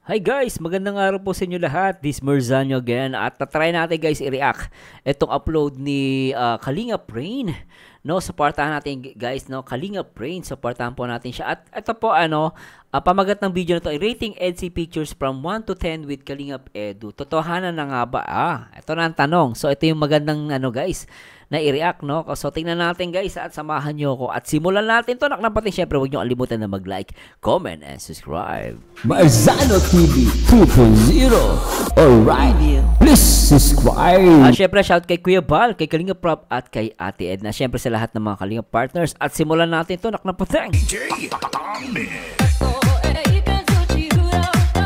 Hi guys! Magandang araw po sa inyo lahat. This is Merzanyo again. At tatry natin guys i-react itong upload ni Kalingap Rain. No, supportahan natin guys, no? Kalingap Rain, supportahan po natin siya. At ito po pamagat ng video na to, rating EDC pictures from 1 to 10 with Kalingap Edu. Totohanan na nga ba? Ito na ang tanong. So ito yung magandang guys, na i-react, no? So tingnan natin guys at samahan nyo ako. At simulan natin to. Naknapatin, syempre huwag nyo kalimutan na mag-like, comment, and subscribe. Merzano TV 2.0. Alright, please subscribe. Syempre shout kay Kuya Bal, kay Kalingap Prop at kay Ate Edna. Syempre sa lahat ng mga Kalingap partners. At simulan natin to. Naknapatin.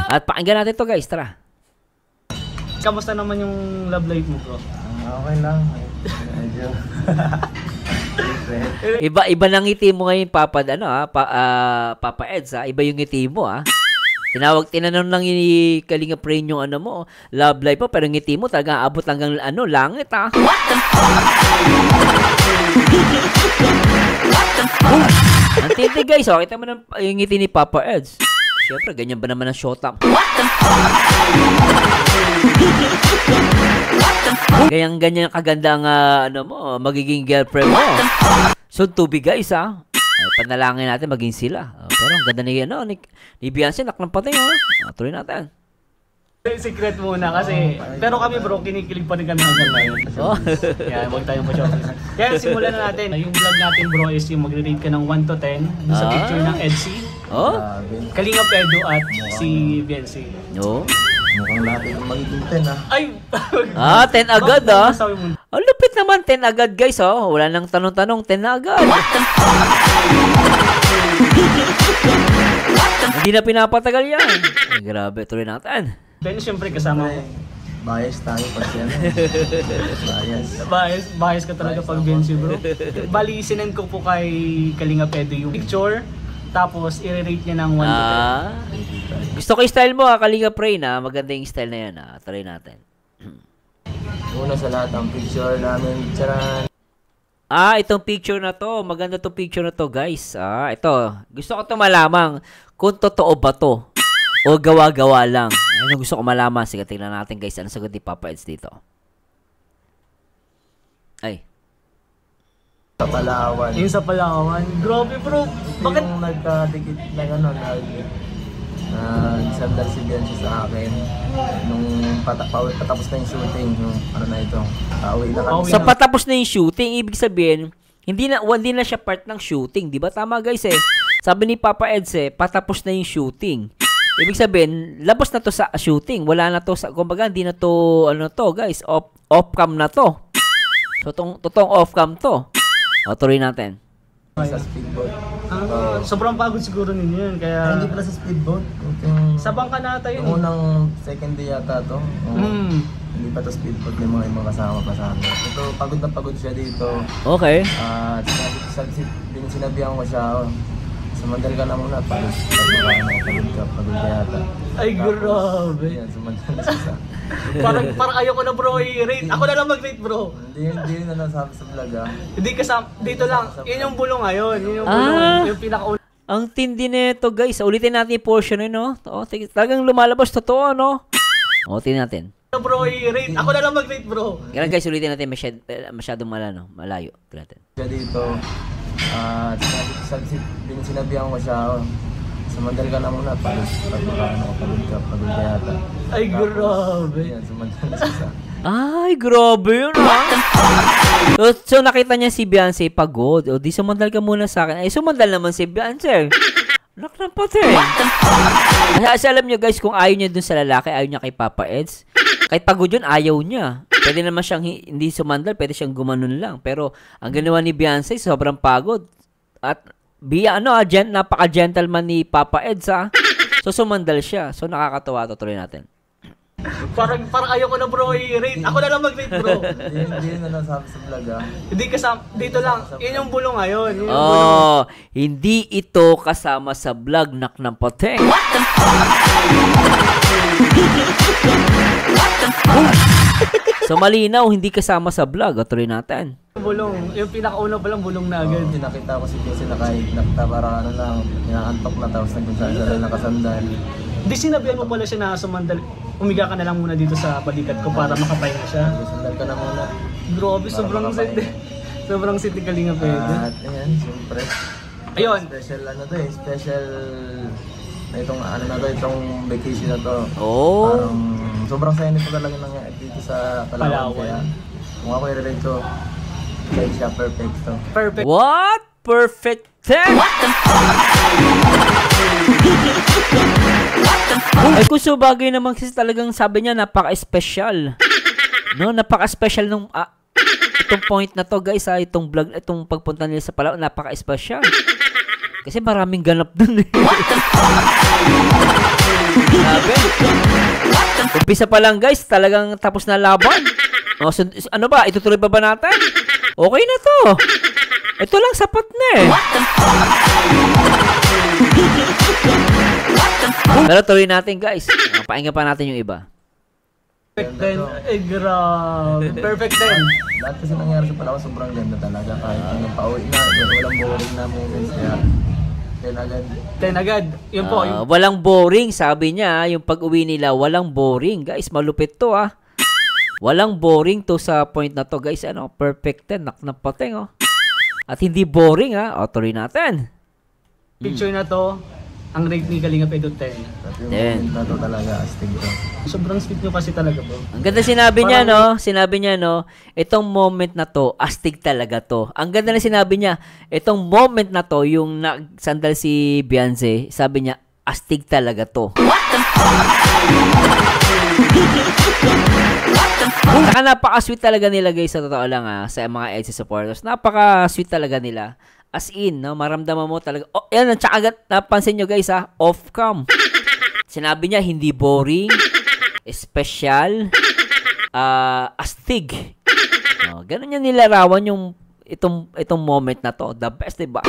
At pakinggan natin to guys. Tara. Kamusta naman yung love life mo, bro? Okay lang. Medyo. Iba nang ngiti mo ngayon, Papa Papa Eds, Iba yung ngiti mo, tinanong lang ni Kalingap Rain yung mo, love life mo, pero ngiti mo talaga abot hanggang langit, What the fuck? Ang tindi guys, kita mo yung ngiti ni Papa Eds. Siyempre, ganyan ba naman ang shota? What the fuck? Ganyan kaganda ang magiging girlfriend mo. So to be guys, ay panalangin natin maging sila. Pero ang ganda ni Beyonce, naklampating, tuloy natin. Secret muna kasi, pero kami bro, kinikilig pa rin kami hanggang ngayon. Kaya huwag tayong pa-shopping. Kaya simulan na natin. Yung vlog natin bro is yung mag-rate ka ng 1 to 10 sa picture ng EDC. Kalingap Edu at si Beyonce. Mukhang natin magiging 10 Ay! 10 agad Ang lupit naman, 10 agad guys Wala nang tanong-tanong, 10 na agad. Hindi na pinapatagal yan. Ay, grabe, tuloy natin. Then syempre kasama ko. Bias tayo pati Bias ka talaga pag Beyonce bro. Bali, sinend ko po kay Kalingap Edu yung picture. Tapos, i-rate niya ng 1 to 10. Gusto ko yung style mo, Kalingap Rain, Maganda yung style na yan, Try natin. Una sa lahat, ang picture namin, charan. Itong picture na to. Maganda to picture na to, guys. Ito. Gusto ko to malamang kung totoo ba to o gawa-gawa lang. Ano gusto ko malaman? Sige, tingnan natin, guys. Ano sagot ni Papa Eds dito? Ay. Sa Palawan. Yung sa Palawan. Grabe bro. Bakit? Yung nagkadikit na gano'n, nagsandal si Beyonce sa akin nung patapos na yung shooting, yung pauwi na kami. So patapos na yung shooting, ibig sabihin, hindi na siya part ng shooting, di ba? Tama guys Sabi ni Papa Eds patapos na yung shooting. Ibig sabihin, labas na to sa shooting, wala na to sa, kumbaga hindi na to, guys, off-cam na to. So totoong off-cam to. Tuloy natin. Sa speedboat. Sobrang pagod siguro ninyo yun, kaya... Hindi pala sa speedboat. Sa bangka nata yun. Yung unang second day yata to. Hindi pa to speedboat, may mga ibang kasama pa sa amin. Ito, pagod na pagod siya dito. Okay. Sinabihan ko siya, sumandal ka na muna, pagod ka yata. Ay, grabe. Yan, sumandal siya. Parang ayoko na bro i-rate. Ako na lang mag-rate bro. Hindi na nasabi sa vlog Hindi kasama, dito lang. Yun yung bulong ngayon. Yun yung bulong. Yung pinakauna. Ang tindi nito guys. Ulitin natin yung portion talagang lumalabas totoo, tingnan natin. Bro i-rate. Ako na lang mag-rate bro. Ganun guys, ulitin natin masyadong malayo. Tingnan natin. Siya dito, sinabihan ko siya, sumandal ka na muna, pagod ka yata. Ay, grabe. Yan, sumandal siya. Ay, grabe yun So nakita niya si Beyonce pagod. Di sumandal ka muna sa akin. Ay, sumandal naman si Beyonce. Naknapatin. Kasi alam niyo guys, kung ayaw niya dun sa lalaki, ayaw niya kay Papa Eds. Kahit pagod yun, ayaw niya. Pwede naman siyang hindi sumandal, pwede siyang gumanon lang. Pero ang ginawa ni Beyonce, sobrang pagod. At napaka-gentleman ni Papa Eds So sumandal siya. So nakakatawa, tuloy natin. Parang ayoko na bro i-rate. Ako na lang mag-rate bro. Hindi na nasabi sa vlog Hindi kasama, dito lang. Yun yung bulong ngayon. Hindi ito kasama sa vlog, naknapating. What the So malinaw, hindi kasama sa vlog. Tuloy natin. Bulong. Yung pinakauna pa lang bulong na agad. Pinakita ko si Jesse na kahit nakita para lang, inaantok na tapos nagpunsa sa nakasandal. Di sinabihan mo pala siya na sumandal, umiga ka na lang muna dito sa balikat ko para makapahinga siya. Sandal ka na muna. Grabe, Para sobrang makapahinga. sit. Sobrang sit ni Kalinga Pedro. At ayan, siyempre. Ayun. Special ano to eh, special itong ano na to, itong vacation na to. Oh. Parang sobrang saya nito talaga nangyari dito sa Palawan. Palawan. Kaya kung ako i-relate ko, kaya siya perfecto. Perfect. What? Perfect 10! Ay kung subagay naman kasi talagang sabi niya napaka-special. No, napaka-special nung itong point na to guys itong vlog, itong pagpunta nila sa Palawan, napaka-special. Kasi maraming ganap dun eh. Grabe. Umpisa pa lang guys, talagang tapos na laban. O, ano ba, itutuloy pa ba natin? Okay na to. Ito lang sapat na eh. Pero tuloy natin guys. Pahinga pa natin yung iba. Perfect 10. Eh, grabe. Perfect 10. Lahat kasi nangyari sa Palawan sobrang ganda talaga. Kahit yung pauwi na, walang boring na moments. Kaya agad. 10 agad. Yun po. Yung Walang boring, sabi niya. Yung pag-uwi nila, walang boring. Guys, malupit to Walang boring to sa point na to guys. Ano, perfect 10. Naknapating At hindi boring O, tuloy natin. picture na to, ang rate ni Kalinga Pedro 10. At yung Then, moment na to talaga, astig to. Sobrang sweet nyo kasi talaga bro. Ang ganda sinabi niya, no? Sinabi niya, no? Itong moment na to, astig talaga to. Ang ganda na sinabi niya, itong moment na to, yung nagsandal si Beyonce, sabi niya, astig talaga to. Saka napaka-sweet talaga nila guys, sa totoo lang sa mga EDSA supporters. Napaka-sweet talaga nila. As in, no? Maramdaman mo talaga. Oh, yan, tsaka agad, napansin nyo guys off-cam. Sinabi niya, hindi boring, special, astig. Ganun niya nilarawan yung itong moment na to. The best, diba?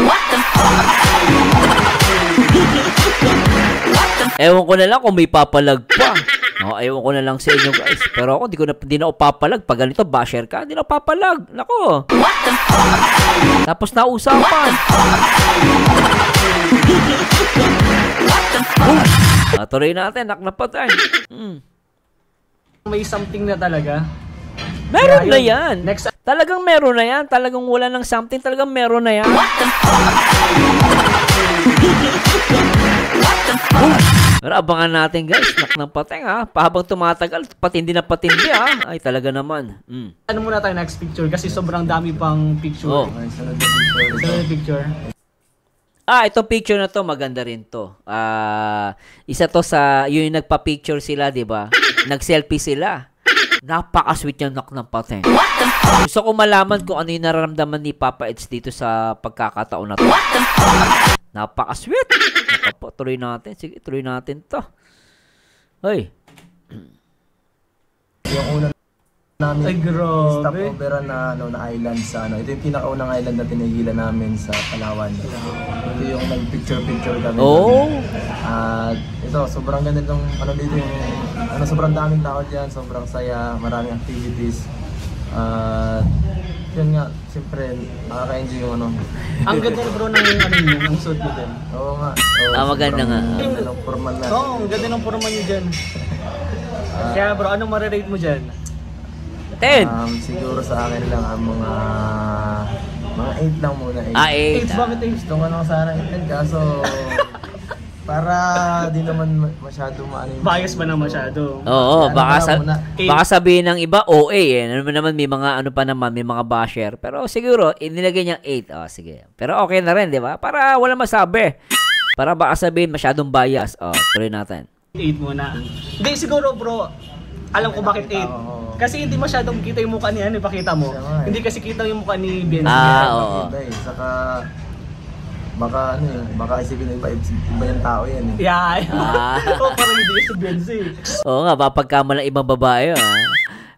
Ewan ko na lang kung may papalag pa. Ewan ko na lang sa inyo guys. Pero ako, di na ako papalag. Pag ganito, basher ka, di na ako papalag. Nako. Tapos na usapan. Tuloy natin, naknapatay. May something na talaga. Meron Kaya na yun, yan. next- Talagang meron na yan. Talagang wala ng something. Talagang meron na yan. Pero abangan natin guys. Naknapatay Pahabang tumatagal, patindi na patindi Ay talaga naman. Ano muna tayo next picture kasi sobrang dami pang picture. Oh. Okay, sunod na picture. Sunod na picture. Itong picture na to, maganda rin to. Isa to sa, yung nagpa-picture sila, di ba? Nag-selfie sila. Napaka-sweet yung naknapatay. Gusto ko malaman kung ano yung nararamdaman ni Papa Eds dito sa pagkakataon na to. Napaka-sweet. Tuloy natin. Sige, tuloy natin to. Hoy. Yung una namin Ay, grabe. stopover na island sa Ito yung pinakaunang island na tinigilan namin sa Palawan. Ito yung nag-picture kami. Oh. At ito, sobrang ganda itong dito yung sobrang daming tao diyan, sobrang saya, maraming activities. At yun nga, siyempre nakaka-enjoy yung Ang ganda bro ng suit mo din. Oo nga. Maganda nga. Ang ganda ng formal na. Oo, ang ganda ng forma niyo dyan. Kaya bro, anong marirate mo dyan? 10. Siguro sa akin lang mga 8 lang muna. 8. 8, bakit 8? Gusto ko naman sana 8 kaso para di naman masyado Bias ba na masyado? Oo, baka Eight. sabihin ng iba OA Ano naman may mga may mga basher. Pero siguro inilagay niyang 8. Sige. Pero okay na rin, 'di ba? Para wala masabi. Para baka sabihin masyadong bias. Tuloy natin. 8 muna. Hindi siguro bro, alam ko bakit 8. Kasi hindi masyadong kita yung mukha ni pakita mo. Hindi kasi kita yung mukha ni Beyonce. Oo. Saka baka isipin ng iba yung tao yan eh. Yeah. Parang hindi sa Beyonce. Oo nga, mapagkamalang ibang babae.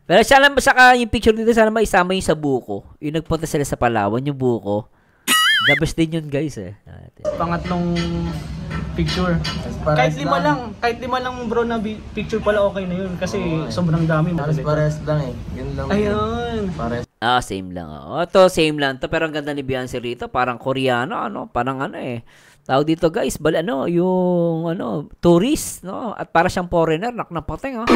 Pero sana saka yung picture dito, sana maisama yung sa buko. Yung nagpunta sila sa Palawan, yung buko. The best din yun guys Pangatlong picture. Kahit lima lang bro na picture pala okay na yun. Kasi sobrang dami. Halos pares lang eh. Yun lang. Ayun. Pares. Same lang. Ito, same lang. Pero ang ganda ni Beyonce rito, parang Koreano, parang tawag dito guys, yung tourist, no? At para siyang foreigner, naknapateng, oh.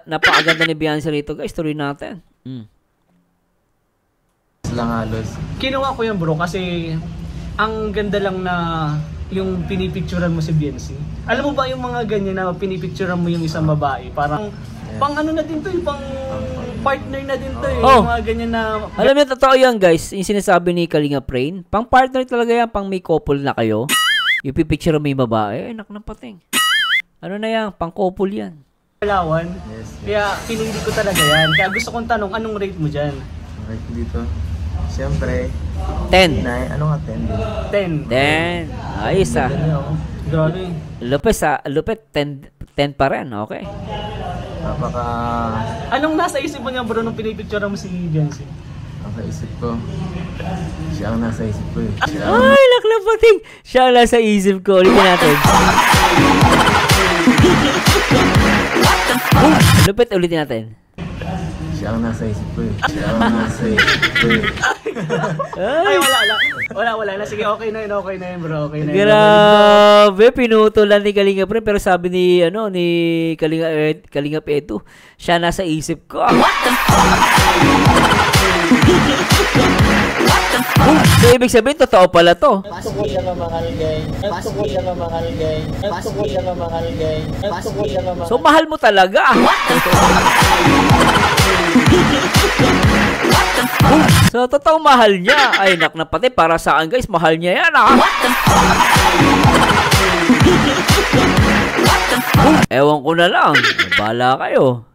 Napakaganda ni Beyonce rito guys, tuloy natin. Lang halos. Kinuha ko yan bro kasi ang ganda lang na yung pinipicturean mo si Beyonce. Alam mo ba yung mga ganyan na pinipicturean mo yung isang babae? Parang pang ano na din to, yung pang partner na din to, yung mga ganyan na... Alam niyo, totoo yan guys, yung sinasabi ni Kalinga Prain, pang partner talaga yan, pang may couple na kayo. Yung pipicture mo yung babae, naknapating. Ano na yan, pang couple yan. Galawan. Yes. Kaya pinili ko talaga yan. Kaya gusto kong tanong, anong rate mo dyan? Right dito. Siyempre, 10. ano nga 10 din? 10. 10. Ayos ah. Grabe. Lupit 10 pa rin, okay. Napaka... Anong nasa isip mo niya bro nung pinipicture mo si Beyonce? Nakaisip ko. Siya ang nasa isip ko eh. Ay, naklapating. Siya ang nasa isip ko. Ulitin natin. Lupit, ulitin natin. Siya ang nasa isip ko eh. Siya ang nasa isip ko eh. Ay, wala na. Sige, okay na yun bro. Okay na yun. Grabe, pinutulan ni Kalinga Prain, pero sabi ni Kalinga Edu, siya nasa isip ko. So, ibig sabihin, totoo pala to. So, mahal mo talaga. So, totoong mahal niya. Ay, naknapati, para saan guys? Mahal niya yan, ah. Ewan ko na lang. Bala kayo.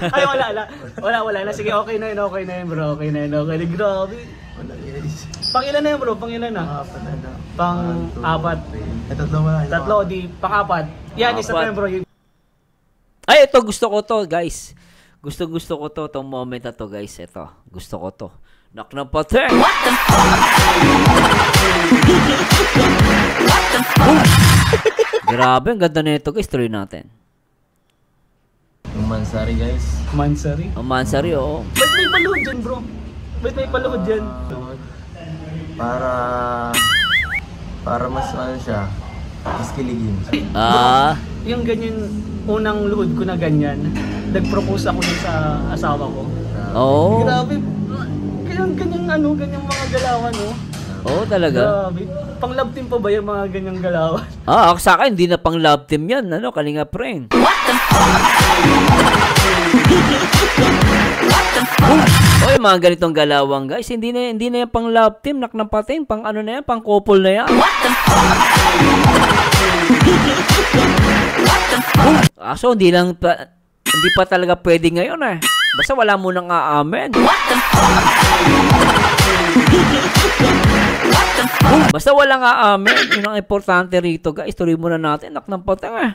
Ay, wala na. Sige, okay na yun bro. Okay na yun. Grabe. Pang-ilan na yun bro? Pang-ilan na? Pang-apat. Tatlo, di pang-apat. Yan, isa pa yun bro. Ay, ito, gusto ko to, guys. Gusto ko to, tong moment na to, guys. Ito, gusto ko to. Naknapateng! Grabe, ang ganda na ito, guys. Tuloy natin. Yung Mansari guys. Mansari? Ang Mansari, oo. Ba't may paluhod dyan bro? Ba't may paluhod dyan? Para mas ano siya. Mas kiligin. Yung ganyan, unang luhod ko na ganyan, nag-propose ako dun sa asawa ko. Oo. Grabe. Ganyang mga galawan, no? Oo, talaga. Grabe. Pang love team pa ba yung mga ganyang galawan? Ako sa akin, hindi na pang love team yan. Kalinga Prain. Oy, mga ganitong galawang guys, hindi na yan pang love team, naknapating, pang ano na yan, pang couple na yan. So hindi pa talaga pwede ngayon eh. Basta wala mo nang aamen. Basta walang aamen. Yun ang importante rito guys. Tuloy muna natin. Naknapating eh.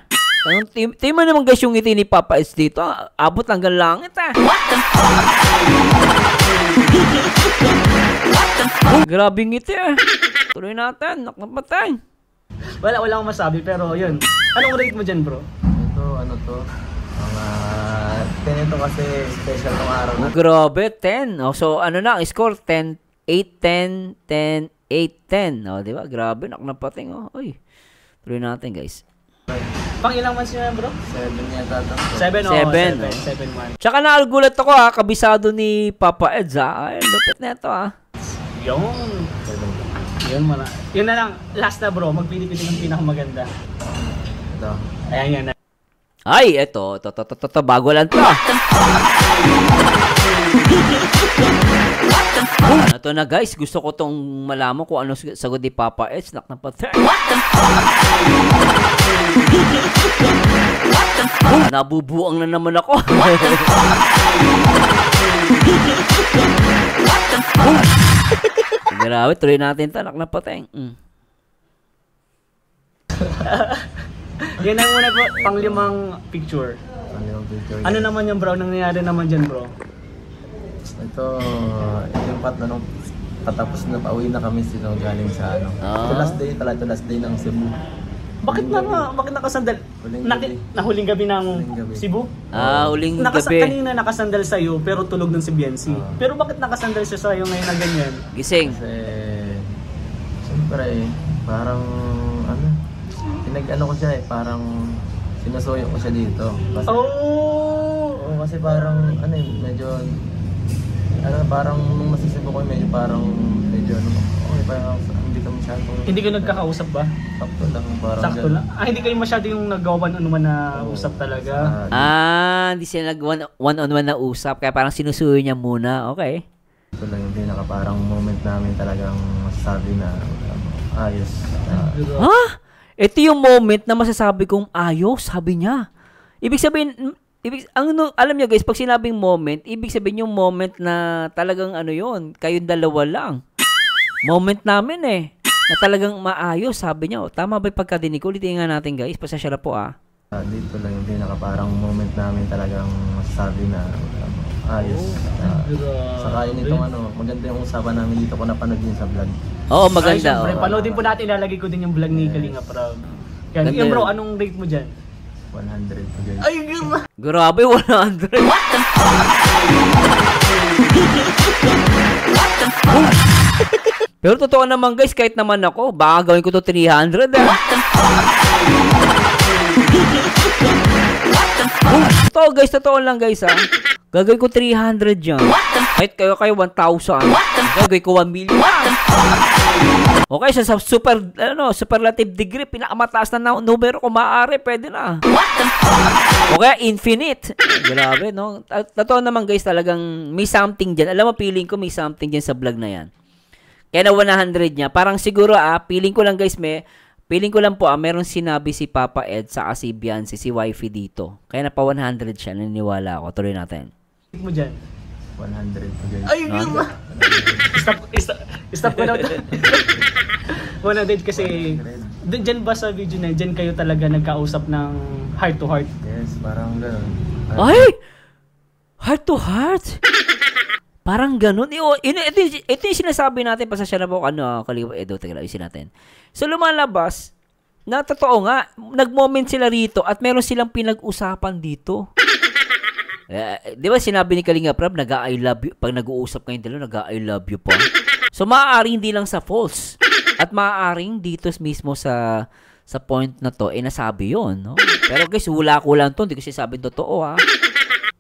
Tingnan naman guys yung ngiti ni Papa S dito. Abot hanggang langit eh. Grabe ngiti eh. Tuloy natin. Naknapating. Wala akong masabi pero yun. Anong rate mo dyan bro? Ito, ano to? Mga 10 ito kasi special ng araw na. Grabe, 10. So ano na, ang score 10, 8, 10, 10, 8, 10. Di ba? Grabe, naknapating. Uy. Tuloy natin guys. Pang ilang months nyo yan bro? 7 yata ito. 7 Tsaka naalgulat ako kabisado ni Papa Eds Ay, lupit na ito Yun muna. Yun na lang, last na bro, magpili-pili ng pinakamaganda. Ito. Ayan. Ay, ito, bago lang to. Ito na guys, gusto ko tong malaman kung ano sagot ni Papa Eds. Naknapating. Nabubuang na naman ako. Grabe, tuloy natin ito. Naknapating. Yan ang muna po, pang-limang picture. Ano naman yung bro, nangyayari naman dyan bro? Ito, yung nung patapos na pauwi na kami galing sa ano. Ito last day ng Cebu. Bakit nakasandal? Huling gabi. Nahuling gabi ng Huling gabi. Cebu? Huling gabi. Kanina nakasandal sa'yo pero tulog dun si Biancy. Pero bakit nakasandal siya sa'yo ngayon na ganyan? Gising. Kasi, siyempre, parang, pinag-ano ko siya parang, sinusuyo ko siya dito. Kasi, kasi parang, medyo, parang, nung masisipo ko, medyo, parang, hindi ka masyadong, Hindi ka nagkakausap ba? sakto lang, parang, Sakto lang. Hindi kayo masyado yung nagawan anuman na usap talaga. Hindi sila nag one-on-one na usap, kaya parang sinusuyo niya muna. Okay. Ito lang yung pinaka parang moment namin talagang masasabi na ayos. Ito yung moment na masasabi kong ayos, sabi niya. Ibig sabihin, alam niyo guys, pag sinabing moment, ibig sabihin yung moment na talagang yun, kayong dalawa lang. Moment namin na talagang maayos, sabi niya. Tama ba yung pagkadinig ko? Ulitin nga natin guys, pasensya na po Dito lang yung pinaka parang moment namin talagang masasabi na ayos. Saka yun itong maganda yung usapan namin dito ko napanood yun sa vlog. Oo, maganda. Ay, syempre, panoodin po natin, ilalagay ko din yung vlog ni Kalinga Prab. Yan, yung bro, anong rate mo dyan? 100 po guys. Ay, gano'n! Grabe, 100. Pero totoo naman guys, kahit naman ako, baka gawin ko to 300 Totoo guys, totoo lang guys Gagawin ko 300 dyan. Kahit kayo 1,000. Gagawin ko 1 million. Okay, sa superlative degree, pinakamataas na numero kung maaari, pwede na. Okay, infinite. Grabe, no? Totoo naman guys, talagang may something dyan. Alam mo, feeling ko may something dyan sa vlog na yan. Kaya na 100 niya. Parang siguro, feeling ko lang guys, feeling ko lang po, meron sinabi si Papa Ed sa si Biancy, si wifey dito. Kaya na pa 100 siya, naniniwala ako. Tuloy natin. Rate mo dyan? 100 po guys. Ay, gano'n! Stop ko na. 100 kasi, dyan ba sa video na dyan kayo talaga nagkausap ng heart to heart? Yes, parang gano'n. Ay! Heart to heart? Parang ganun. Ito yung sinasabi natin, pasasya na po, Kaliwa Edo, ayusin natin. So, lumalabas, na totoo nga, nag-moment sila rito at meron silang pinag-usapan dito. Di ba sinabi ni Kalinga Prab, nag-I love you, pag nag-uusap kayong dalawa, nag-I love you pa. So, maaaring hindi lang sa false. At maaaring dito mismo sa point na to, nasabi yun, no? Pero guys, hula ko lang to, hindi ko sinasabi totoo,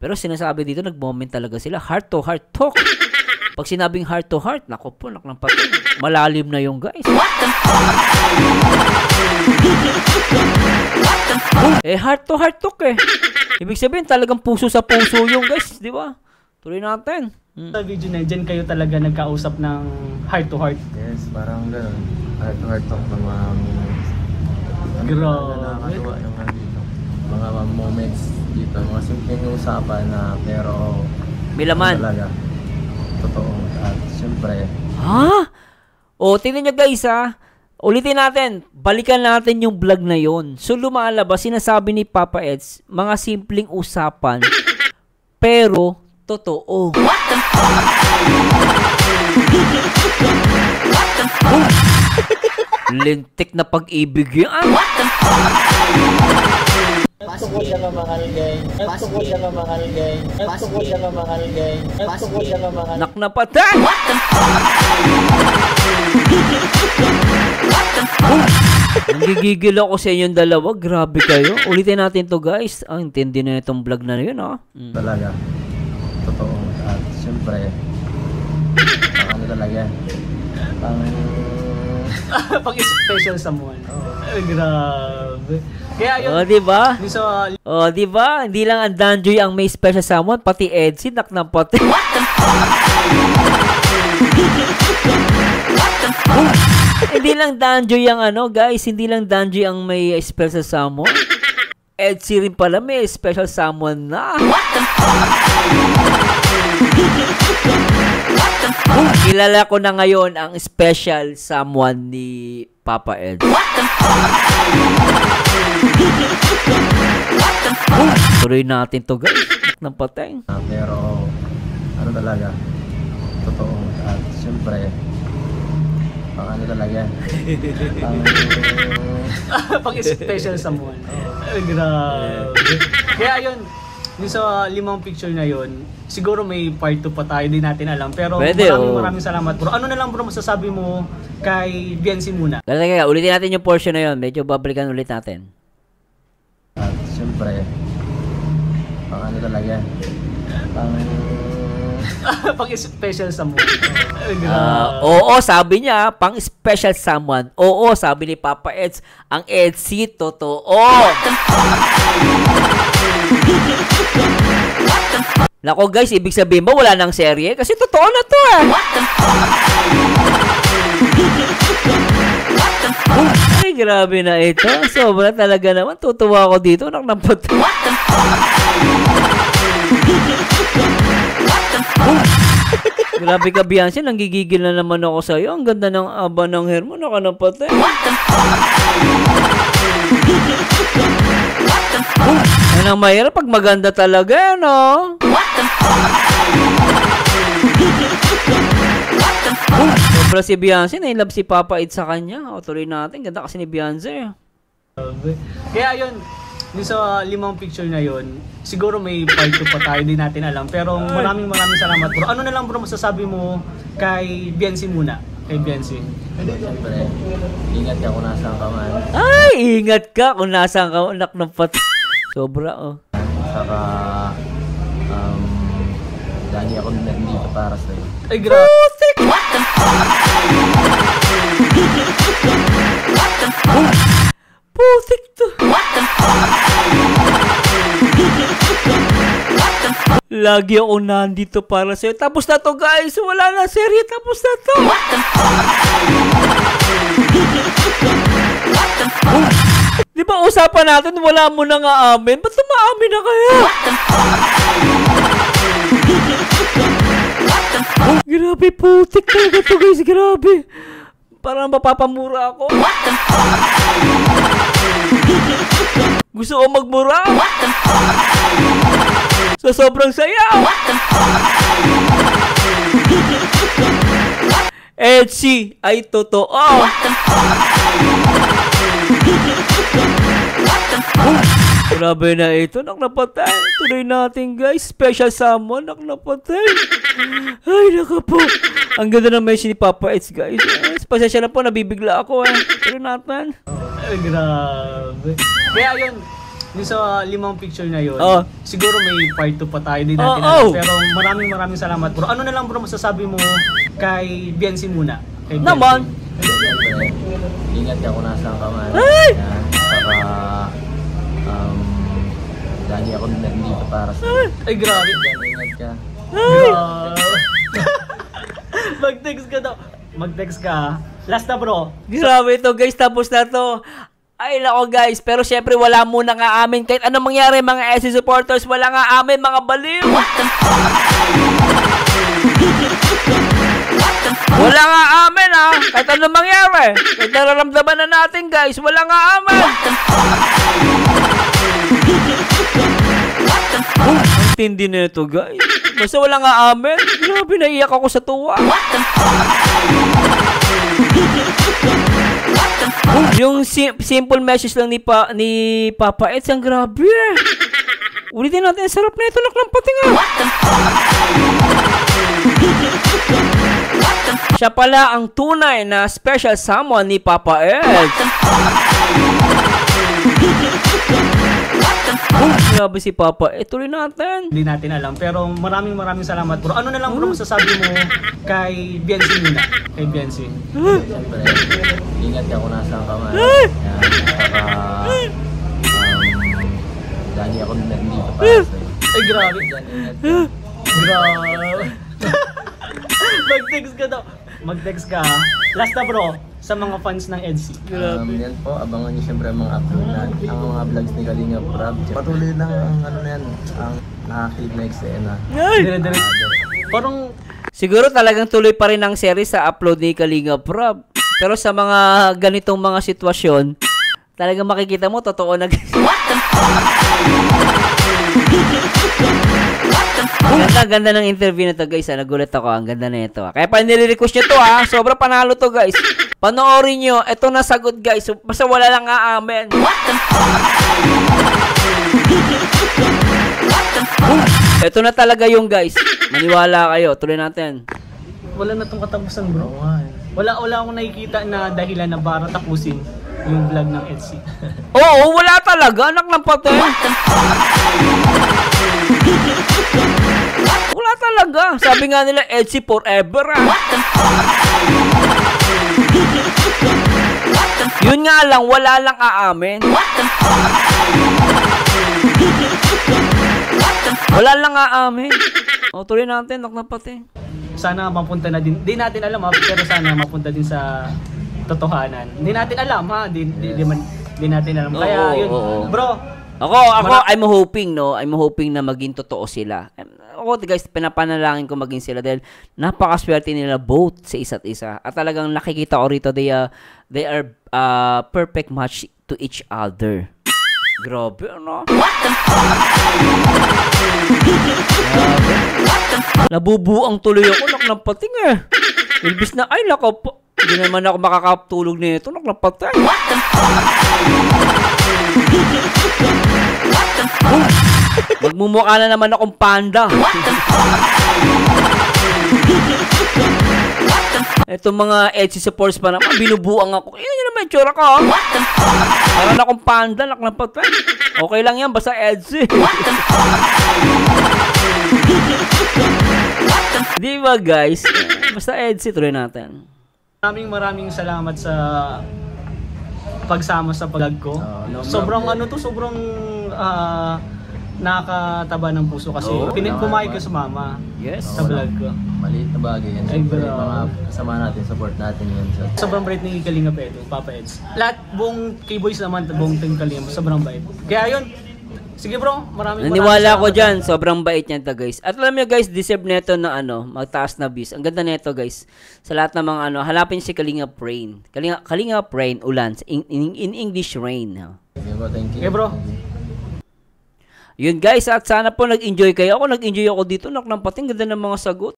Pero sinasabi dito, nag-moment talaga sila. Heart to heart talk. Pag sinabing heart to heart, nako po, nakalampatid. Malalim na yung guys. Heart to heart talk Ibig sabihin, talagang puso sa puso yung guys, di ba? Tuloy natin. Sa video na dyan kayo talaga nagkausap ng heart to heart? Yes, parang gano'n. Heart to heart talk ng mga nakakatuwa yung dito. Mga moments dito, mga simpleng usapan na pero may laman. Talaga, totoo. At syempre, tingnan nyo guys ulitin natin, balikan natin yung vlog na yon. So lumalabas, sinasabi ni Papa Eds, mga simpleng usapan, pero totoo. Lintik na pag-ibig yan. Tukod lang ang mahal gay. Tukod lang ang mahal gay. Tukod lang ang mahal gay. Tukod lang ang mahal. Nak na patay! Nanggigigil ako sa inyong dalawa. Grabe kayo. Ulitin natin to guys. Intindi na itong vlog na yun talaga, totoo. At syempre, talaga, Pag special someone. Ay, grabe. Kaya yun. Diba? So, diba? Hindi lang ang Danjoy ang may special someone, pati Edsy, naknang pati. Hindi lang Danjoy ang guys, hindi lang Danjoy ang may special someone. Edsy rin pala may special someone na. Kilala ko na ngayon ang special someone ni Papa Ed. Tuloy natin to guys. Nang patay. Pero talaga, totoo. At syempre, Pang ano talaga. Pang special someone. Ay, grabe. Kaya yun, yung sa 5 picture na yun, siguro may part 2 pa tayo, din natin alam. Pero Pwede, maraming salamat bro. Ano na lang bro masasabi mo kay Biancy muna? Kaya ulitin natin yung portion na yun. Medyo babalikan ulit natin. At syempre, pang ano talaga. Pang... Pang special someone. Ay, Oo, sabi niya, pang special someone. Oo, sabi ni Papa Eds, ang Edsy, totoo. Nako guys, ibig sabihin ba wala nang serye? Kasi totoo na to eh. Ay, grabe na ito. Sobra talaga naman. Tutuwa ako dito. Naknampot. Grabe ka, Biancy. Nanggigigil na naman ako sa'yo. Ang ganda ng aba ng hair mo. Nakanampot eh. Yan ang mahirap pag maganda talaga, no? Sobra si Biancy. Nailab si Papa Ed sa kanya. O, tuloy natin. Ganda kasi ni Biancy. Kaya yun, yung sa 5 picture na yun, siguro may part 2 pa tayo, din natin alam. Pero maraming salamat bro. Ano na lang bro masasabi mo kay Biancy muna? Kay Biancy. Siyempre, ingat ka kung nasaan ka man. Ay, ingat ka kung nasaan ka. Anak ng pat. Sobra, oh. Saka, lagi ako nandito para sa'yo. Ay, grabe. Putik to. Lagi ako nandito para sa'yo. Tapos na to, guys. Wala na serye. Tapos na to. Di ba usapan natin wala mo nang aamin? Ba't umaamin na kaya? Grabe, putik talaga to, guys. Grabe. Parang mapapamura ako. Gusto ko magmura. Sa sobrang saya. Edsy ay totoo. Grabe na ito. Naknapatay. Tuloy natin, guys. Special someone. Naknapatay. Ay, nakapo. Ang ganda ng message ni Papa Eds, guys. Pasensya na po. Nabibigla ako eh. Tuloy natin. Ay, grabe. Kaya yun, yung sa 5 picture na yun, siguro may part 2 pa tayo, din natin alam. Pero maraming salamat bro. Ano na lang bro masasabi mo kay Biancy muna? Kay Biancy. Naman. Siyempre, ingat ka kung nasaan ka man. Ay! Saka, lagi ako nandito para sa'yo. Ay, grabe. Ingat ka. Grabe. Mag-text ka daw. Mag-text ka. Last na bro. Grabe ito, guys. Tapos na to. Ay, nako, guys. Pero syempre, wala muna nga amin. Kahit anong mangyari, mga SC supporters, wala nga amin, mga baliw. Wala nga amin, ha. Kahit anong mangyari. Kahit nararamdaman na natin, guys, wala nga amin. Ang tindi na ito, guys. Basta wala nga amin. Grabe, naiyak ako sa tuwa. Yung simple message lang ni Papa Eds, ang grabe. Ulitin natin, ang sarap na ito, naklampati nga. Siya pala ang tunay na special someone ni Papa Eds. Grabe si Papa. Tuloy natin. Hindi natin alam. Pero maraming salamat bro. Ano na lang bro masasabi mo kay Biancy muna? Kay Biancy. Siyempre, ingat ka kung nasaan ka man. Saka, lagi ako nandito para sa'yo. Ay, grabe. Ingat ka. Grabe. Mag-text ka daw. Mag-text ka. Last na bro, sa mga fans ng Edsy. Yan po, abangan niyo siyempre ang mga upload na, ang mga vlogs ni Kalinga Prab. Patuloy lang ang ano na yan, ang nakakid na eksena. Dire-dire. Parang Siguro talagang tuloy pa rin ang series sa upload ni Kalinga Prab. Pero sa mga ganitong mga sitwasyon, talagang makikita mo, totoo na. Ganda ng interview na to guys. Nagulat ako. Ang ganda na ito. Kaya pa nire-request nyo to ha. Sobrang panalo to guys. Panoorin nyo. Ito na sagot guys. Basta wala lang aamen. Ito na talaga yung guys. Maniwala kayo. Tuloy natin. Wala na tong katapusan bro. Oo nga eh. Wala akong nakikita na dahilan na para tapusin yung vlog ng Etsy. Oo, wala talaga. Anak ng patay. Wala talaga. Sabi nga nila, Etsy forever ah. Yun nga lang, wala lang aamin. Wala lang aamin. O, tuloy natin, anak ng patay. Sana mapunta na din. Di natin alam ha, pero sana mapunta din sa totohanan. Di natin alam ha, di natin alam. Kaya Oo, yun, oo. bro. Ako, I'm hoping, no? I'm hoping na maging totoo sila. Ako, guys, pinapanalangin ko maging sila dahil napakaswerte nila both sa isa't isa. At talagang nakikita ko rito, they are perfect match to each other. Grabe, ano? Nabubuang tuloy ako, naknapating eh. Ilbis na, ay, nako po. Hindi naman ako makakatulog nito, naknapatay. Magmumukha na naman akong panda. Itong mga Etsy supports pa naman, binubuang ako. Yan yun naman yung tsura ko. Parang akong panda, naknapatay. Okay lang yan, basta Etsy. Di ba guys? Basta Etsy, tuloy natin. Maraming salamat sa pagsama sa vlog ko. Sobrang sobrang nakakataba ng puso kasi pumayag ka sumama sa vlog ko. Maliit na bagay yan. Ay, Siyempre, bro. mga kasama natin, support natin yan. Sobrang bait ni Kalinga Pedro, Papa Eds. Lahat, buong K-Boys naman, buong Team Kalinga, sobrang bait. Kaya yun, sige bro, maraming Naniwala ko salamat. dyan, sobrang bait niyan to guys. At alam niyo guys, deserve neto na magtaas na views. Ang ganda neto guys. Sa lahat ng mga hanapin si Kalinga Rain. Kalinga Rain Ulan in English Rain. Sige bro, thank you. Okay bro. Yun guys, at sana po nag-enjoy kayo. Ako nag-enjoy ako dito, naknampating ganda ng mga sagot.